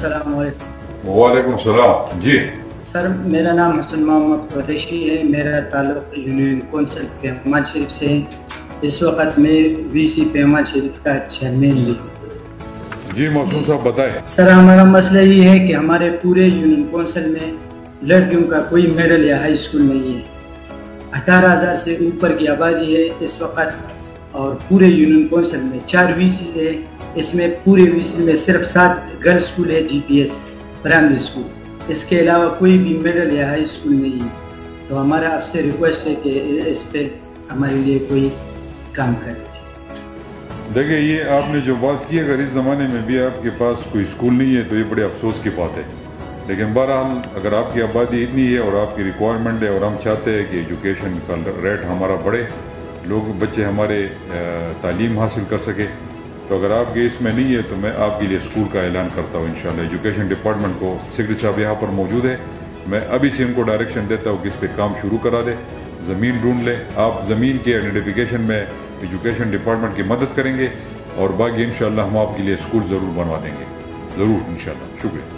السلام علیکم۔ وعلیکم السلام جی۔ سر میرا نام حسن محمد قریشی ہے، میرا تعلق یونین کونسل پیمان شریف سے ہے۔ اس وقت میں وی سی پیمان شریف کا چیئرمین بھی ہوں۔ جی محسن صاحب بتائیں۔ سر ہمارا مسئلہ یہ ہے کہ ہمارے پورے یونین کونسل میں لڑکیوں کا کوئی میڈل یا ہائی اسکول نہیں ہے۔ 18,000 سے اوپر کی آبادی ہے اس وقت، اور پورے یونین کونسل میں 4 وی سی ہے۔ اس میں پورے وی سی میں صرف 7 گرل اسکول ہے، جی پی ایس پرائمری اسکول۔ اس کے علاوہ کوئی بھی میڈل یا ہائی اسکول نہیں ہے۔ تو ہمارا آپ سے ریکویسٹ ہے کہ اس پہ ہمارے لیے کوئی کام کرے۔ دیکھیں یہ آپ نے جو بات کی، اگر اس زمانے میں بھی آپ کے پاس کوئی اسکول نہیں ہے تو یہ بڑے افسوس کی بات ہے، لیکن بہرحال اگر آپ کی آبادی اتنی ہے اور آپ کی ریکوائرمنٹ ہے اور ہم چاہتے ہیں کہ ایجوکیشن کا ریٹ ہمارا بڑھے، لوگ بچے ہمارے تعلیم حاصل کر سکے، تو اگر آپ کے اس میں نہیں ہے تو میں آپ کے لیے اسکول کا اعلان کرتا ہوں انشاءاللہ۔ ایجوکیشن ڈپارٹمنٹ کو سیکرٹری صاحب یہاں پر موجود ہے، میں ابھی سے ان کو ڈائریکشن دیتا ہوں کہ اس پہ کام شروع کرا دے، زمین ڈھونڈ لے۔ آپ زمین کے آئیڈینٹیفیکیشن میں ایجوکیشن ڈپارٹمنٹ کی مدد کریں گے اور باقی انشاءاللہ ہم آپ کے لیے اسکول ضرور بنوا دیں گے، ضرور انشاءاللہ۔ شکریہ۔